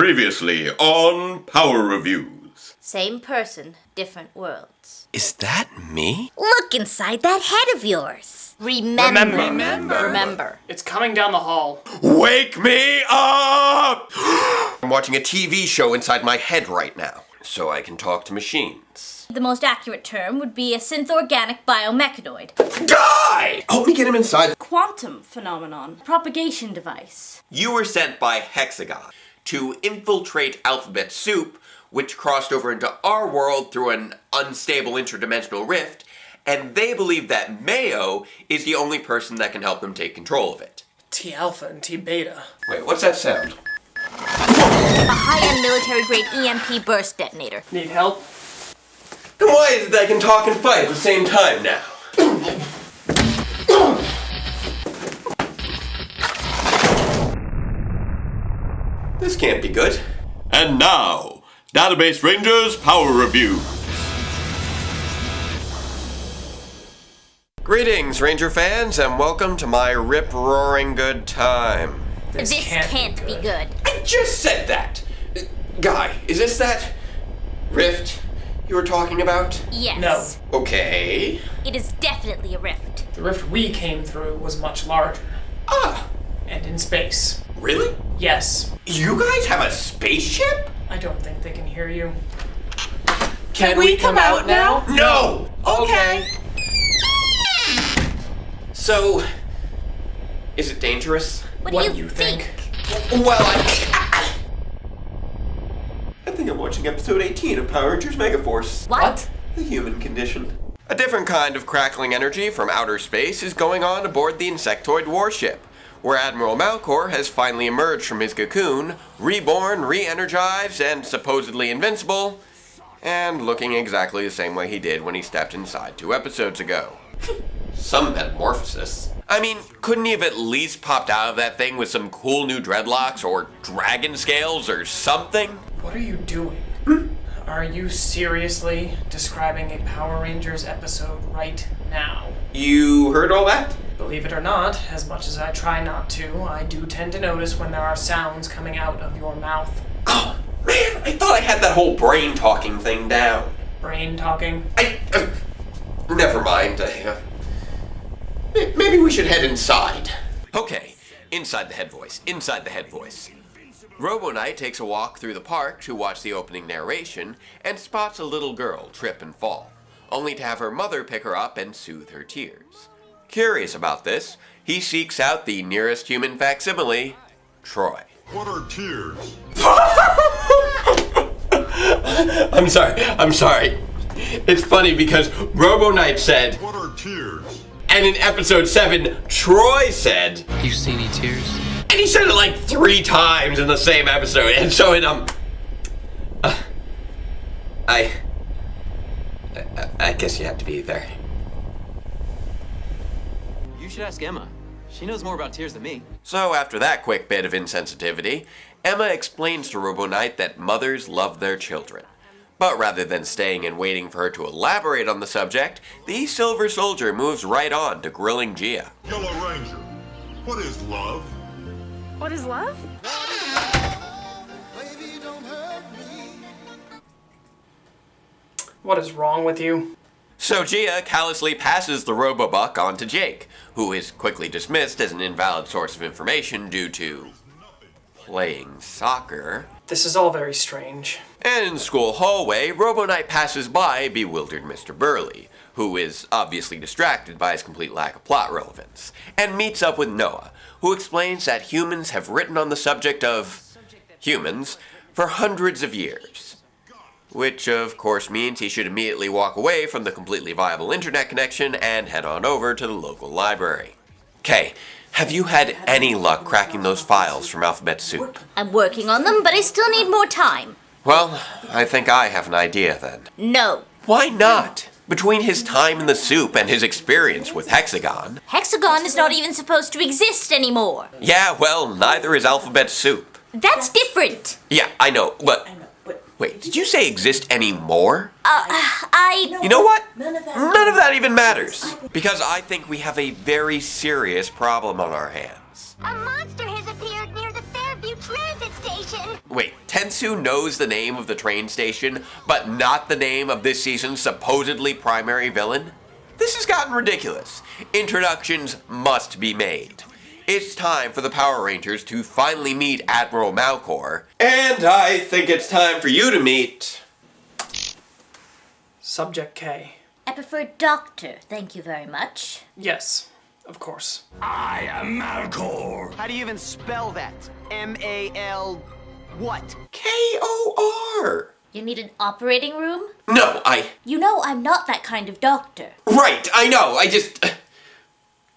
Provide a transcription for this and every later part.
Previously on Power Reviews. Same person, different worlds. Is that me? Look inside that head of yours. Remember. It's coming down the hall. Wake me up! I'm watching a TV show inside my head right now, so I can talk to machines. The most accurate term would be a synth-organic biomechanoid. Die! Help me get him inside. Quantum phenomenon. Propagation device. You were sent by Hexagon to infiltrate Alphabet Soup, which crossed over into our world through an unstable interdimensional rift, and they believe that Mayo is the only person that can help them take control of it. T-alpha and T-beta. Wait, what's that sound? A high-end military-grade EMP burst detonator. Need help? Then why is it that I can talk and fight at the same time now? This can't be good. And now, Database Rangers Power Review. Greetings, Ranger fans, and welcome to my rip-roaring good time. This can't be good. I just said that! Guy, is this that rift you were talking about? Yes. No. Okay. It is definitely a rift. The rift we came through was much larger. Ah, And in space. really? Yes. You guys have a spaceship? I don't think they can hear you. Can we come out now? No! Okay. So, is it dangerous? What What do do you you think? Well, I think I'm watching episode 18 of Power Rangers Megaforce. What? The human condition. A different kind of crackling energy from outer space is going on aboard the insectoid warship, where Admiral Malor has finally emerged from his cocoon, reborn, re-energized, and supposedly invincible, and looking exactly the same way he did when he stepped inside 2 episodes ago. Some metamorphosis. I mean, couldn't he have at least popped out of that thing with some cool new dreadlocks or dragon scales or something? What are you doing? Are you seriously describing a Power Rangers episode right now? You heard all that? Believe it or not, as much as I try not to, I do tend to notice when there are sounds coming out of your mouth. Oh, man, I thought I had that whole brain talking thing down. Brain talking? Never mind. Maybe we should head inside. Okay, inside the head voice. Robo Knight takes a walk through the park to watch the opening narration and spots a little girl trip and fall, only to have her mother pick her up and soothe her tears. Curious about this, he seeks out the nearest human facsimile, Troy. What are tears? I'm sorry. It's funny because Robo Knight said, What are tears? and in episode 7, Troy said, You see any tears? and he said it like 3 times in the same episode, and so I guess you have to be there. You should ask Emma. She knows more about tears than me. So after that quick bit of insensitivity, Emma explains to Robo Knight that mothers love their children. But rather than staying and waiting for her to elaborate on the subject, the Silver Soldier moves right on to grilling Gia. Yellow Ranger, what is love? What is love? What is wrong with you? So Gia callously passes the Robobuck on to Jake, who is quickly dismissed as an invalid source of information due to playing soccer. This is all very strange. And in the school hallway, Robo Knight passes by bewildered Mr. Burley, who is obviously distracted by his complete lack of plot relevance, and meets up with Noah, who explains that humans have written on the subject of humans for hundreds of years. Which, of course, means he should immediately walk away from the completely viable internet connection and head on over to the local library. Okay, have you had any luck cracking those files from Alphabet Soup? I'm working on them, but I still need more time. Well, I think I have an idea then. No. Why not? Between his time in the soup and his experience with Hexagon. Hexagon is not even supposed to exist anymore. Yeah, well, neither is Alphabet Soup. That's different. Yeah, I know, but... Wait, did you say exist anymore? You know what? None of that even matters. Because I think we have a very serious problem on our hands. A monster has appeared near the Fairview transit station. Wait, Tensu knows the name of the train station, but not the name of this season's supposedly primary villain? This has gotten ridiculous. Introductions must be made. It's time for the Power Rangers to finally meet Admiral Malor, and I think it's time for you to meet... Subject K. I prefer doctor, thank you very much. Yes, of course. I am Malor. How do you even spell that? M-A-L... what? K-O-R! You need an operating room? No, You know I'm not that kind of doctor. Right, I know, I just...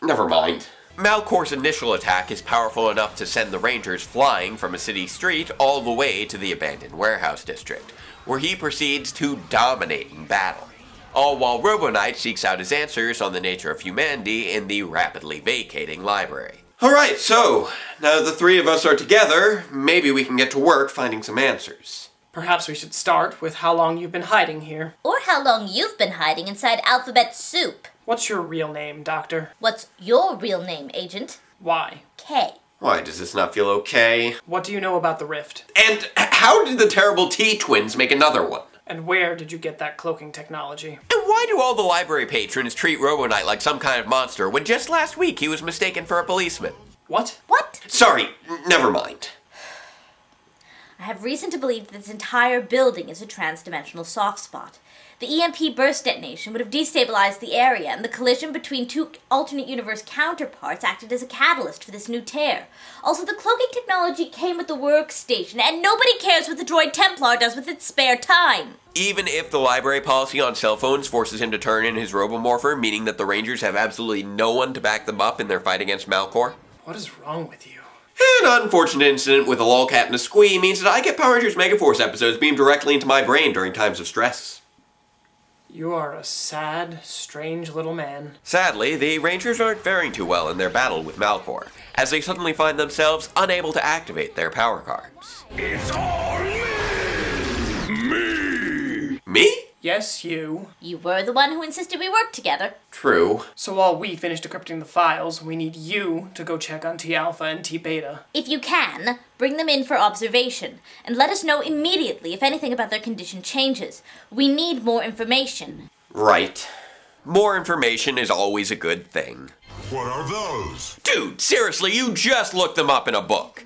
Never mind. Malor's initial attack is powerful enough to send the Rangers flying from a city street all the way to the abandoned warehouse district, where he proceeds to dominate in battle, all while Robo Knight seeks out his answers on the nature of humanity in the rapidly vacating library. Alright, so, now the three of us are together, maybe we can get to work finding some answers. Perhaps we should start with how long you've been hiding here. Or how long you've been hiding inside alphabet soup. What's your real name, Doctor? What's your real name, Agent? Why? K. Why, does this not feel okay? What do you know about the rift? And how did the terrible T-twins make another one? And where did you get that cloaking technology? And why do all the library patrons treat Robo Knight like some kind of monster when just last week he was mistaken for a policeman? What? What? Sorry, never mind. I have reason to believe that this entire building is a trans-dimensional soft spot. The EMP burst detonation would have destabilized the area, and the collision between two alternate universe counterparts acted as a catalyst for this new tear. Also, the cloaking technology came with the workstation, and nobody cares what the droid Templar does with its spare time. Even if the library policy on cell phones forces him to turn in his robomorpher, meaning that the Rangers have absolutely no one to back them up in their fight against Malor? What is wrong with you? An unfortunate incident with a lolcat and a squee means that I get Power Rangers Megaforce episodes beamed directly into my brain during times of stress. You are a sad, strange little man. Sadly, the Rangers aren't faring too well in their battle with Malor, as they suddenly find themselves unable to activate their power cards. It's all me. Me? Yes, you. You were the one who insisted we work together. True. So while we finish decrypting the files, we need you to go check on T-Alpha and T-Beta. If you can, bring them in for observation, and let us know immediately if anything about their condition changes. We need more information. Right. More information is always a good thing. What are those? Dude, seriously, you just looked them up in a book.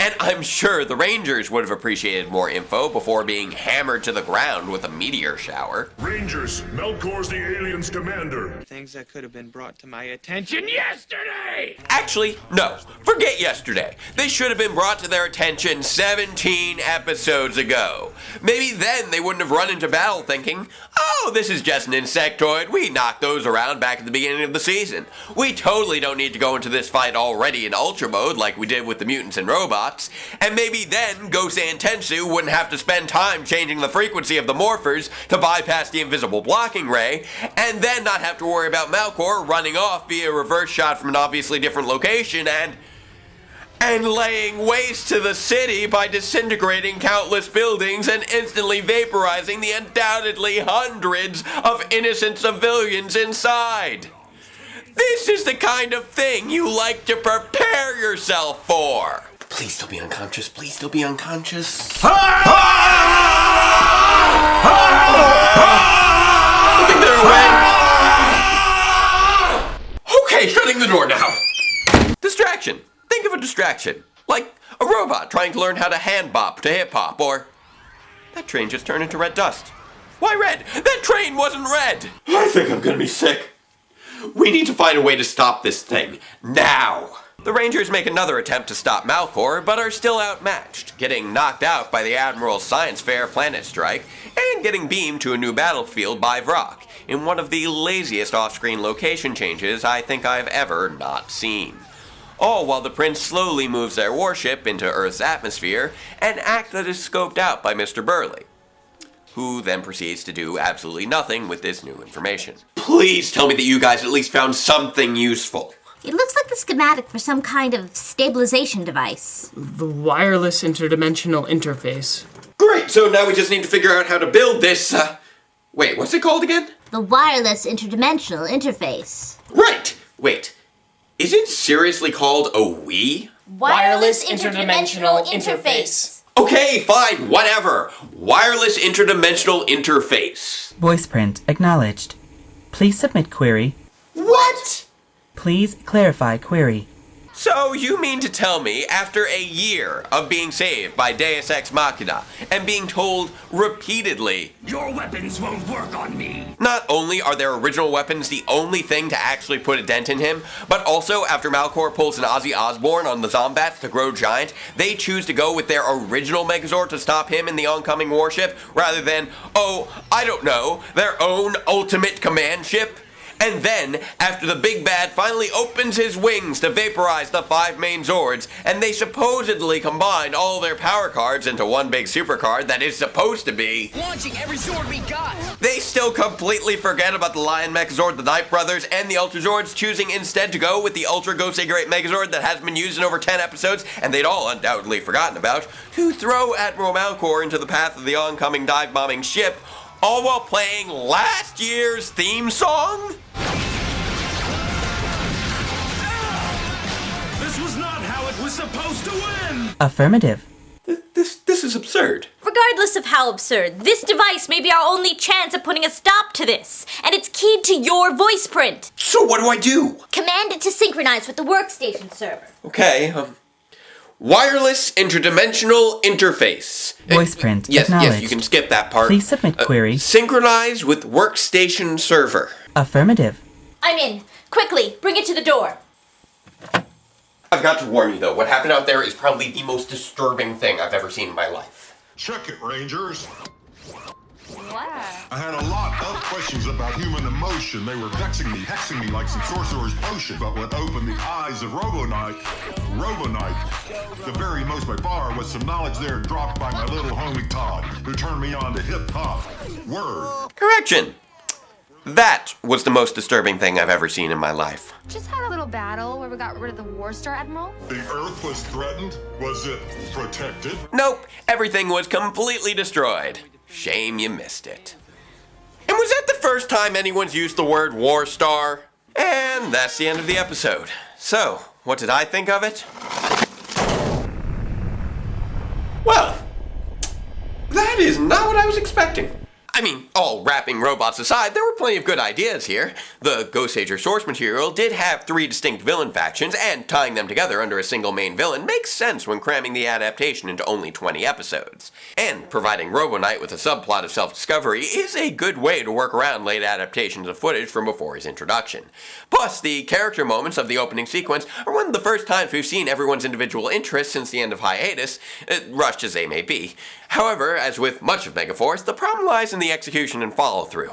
And I'm sure the Rangers would have appreciated more info before being hammered to the ground with a meteor shower. Rangers, Malor's the alien's commander. Things that could have been brought to my attention yesterday! Actually, no. Forget yesterday. They should have been brought to their attention 17 episodes ago. Maybe then they wouldn't have run into battle thinking, oh, this is just an insectoid. We knocked those around back at the beginning of the season. We totally don't need to go into this fight already in Ultra Mode like we did with the mutants and robots. And maybe then Gosei and Tensu wouldn't have to spend time changing the frequency of the morphers to bypass the invisible blocking ray, and then not have to worry about Malor running off via a reverse shot from an obviously different location and laying waste to the city by disintegrating countless buildings and instantly vaporizing the undoubtedly hundreds of innocent civilians inside. This is the kind of thing you like to prepare yourself for. Please still be unconscious. Please still be unconscious. I think they're away. Okay, shutting the door now. Distraction. Think of a distraction. Like a robot trying to learn how to hand bop to hip hop, or that train just turned into red dust. Why red? That train wasn't red. I think I'm gonna be sick. We need to find a way to stop this thing. Now! The Rangers make another attempt to stop Malor, but are still outmatched, getting knocked out by the Admiral's science fair planet strike, and getting beamed to a new battlefield by Vrock, in one of the laziest off-screen location changes I think I've ever not seen. All while the Prince slowly moves their warship into Earth's atmosphere, an act that is scoped out by Mr. Burley, who then proceeds to do absolutely nothing with this new information. Please tell me that you guys at least found something useful. It looks like the schematic for some kind of stabilization device. The wireless interdimensional interface. Great, so now we just need to figure out how to build this, wait, what's it called again? The wireless interdimensional interface. Right! Wait, is it seriously called a Wii? Wireless interdimensional interface. Okay, fine, whatever. Wireless interdimensional interface. Voice print acknowledged. Please submit query. What? Please clarify query. So you mean to tell me, after a year of being saved by Deus Ex Machina and being told repeatedly, Your weapons won't work on me. not only are their original weapons the only thing to actually put a dent in him, but also after Malor pulls an Ozzy Osbourne on the Zombats to grow giant, they choose to go with their original Megazord to stop him in the oncoming warship, rather than, their own ultimate command ship? And then, after the big bad finally opens his wings to vaporize the 5 main Zords, and they supposedly combine all their power cards into one big super card that is supposed to be Launching every Zord we got! they still completely forget about the Lion Megazord, the Knight Brothers, and the Ultra Zords, choosing instead to go with the Ultra Gosei Great Megazord that hasn't been used in over 10 episodes, and they'd all undoubtedly forgotten about, to throw Admiral Malor into the path of the oncoming dive-bombing ship, all while playing last year's theme song? This was not how it was supposed to end. Affirmative. This is absurd. Regardless of how absurd, this device may be our only chance at putting a stop to this, and it's keyed to your voice print. So what do I do? Command it to synchronize with the workstation server. Okay, wireless interdimensional interface. Voice print Yes, acknowledged. you can skip that part. Please submit query. Synchronize with workstation server. Affirmative. I'm in. Quickly, bring it to the door. I've got to warn you though, what happened out there is probably the most disturbing thing I've ever seen in my life. Check it, Rangers. What? I had a lot of questions about human emotion. They were vexing me, hexing me like some sorcerer's potion. But what opened the eyes of Robo Knight, the very most by far, was some knowledge there dropped by my little homie Todd, who turned me on to hip-hop. Word. Correction. That was the most disturbing thing I've ever seen in my life. Just had a little battle where we got rid of the War Star Admiral. The Earth was threatened. Was it protected? Nope, everything was completely destroyed. Shame you missed it. And was that the first time anyone's used the word War Star? And that's the end of the episode. So, what did I think of it? Well, that is not what I was expecting. I mean, all rapping robots aside, there were plenty of good ideas here. The Ghost Ager source material did have 3 distinct villain factions, and tying them together under a single main villain makes sense when cramming the adaptation into only 20 episodes. And providing Robo Knight with a subplot of self-discovery is a good way to work around late adaptations of footage from before his introduction. Plus, the character moments of the opening sequence are one of the first times we've seen everyone's individual interests since the end of hiatus, rushed as they may be. However, as with much of Megaforce, the problem lies in the execution and follow-through.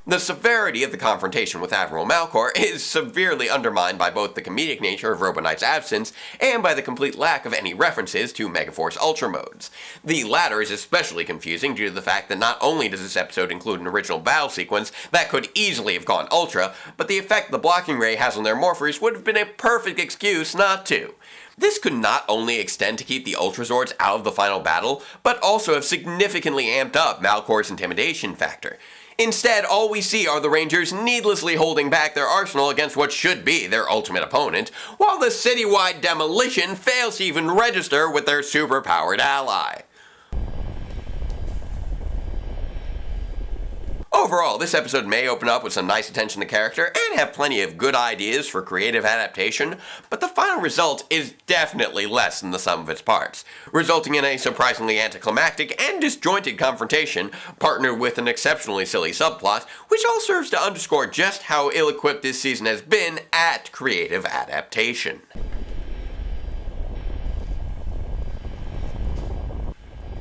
The severity of the confrontation with Admiral Malor is severely undermined by both the comedic nature of Robo Knight's absence and by the complete lack of any references to Megaforce Ultra modes. The latter is especially confusing due to the fact that not only does this episode include an original battle sequence that could easily have gone Ultra, but the effect the blocking ray has on their morphers would have been a perfect excuse not to. This could not only extend to keep the Ultrazords out of the final battle, but also have significantly amped up Malor's intimidation factor. Instead, all we see are the Rangers needlessly holding back their arsenal against what should be their ultimate opponent, while the citywide demolition fails to even register with their superpowered ally. Overall, this episode may open up with some nice attention to character and have plenty of good ideas for creative adaptation, but the final result is definitely less than the sum of its parts, resulting in a surprisingly anticlimactic and disjointed confrontation, partnered with an exceptionally silly subplot, which all serves to underscore just how ill-equipped this season has been at creative adaptation.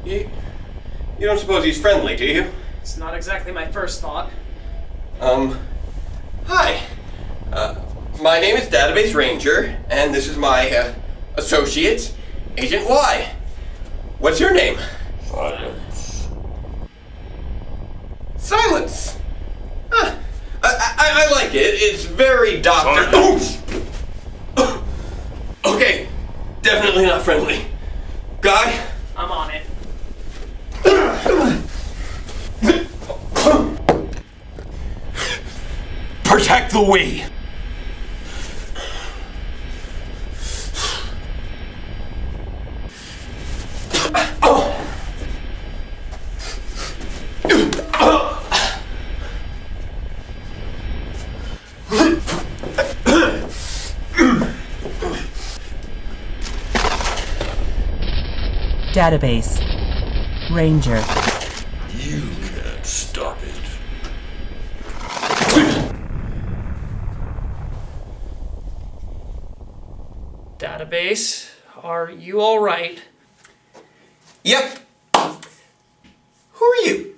You don't suppose he's friendly, do you? It's not exactly my first thought. Hi. My name is Database Ranger, and this is my, associate, Agent Y. What's your name? Silence. Silence. Huh. I like it. It's very Doctor... Oh! Okay. Definitely not friendly. Guy? I'm on it. Protect the we. Database. Ranger. You can't stop it. Database, are you alright? Yep. Who are you?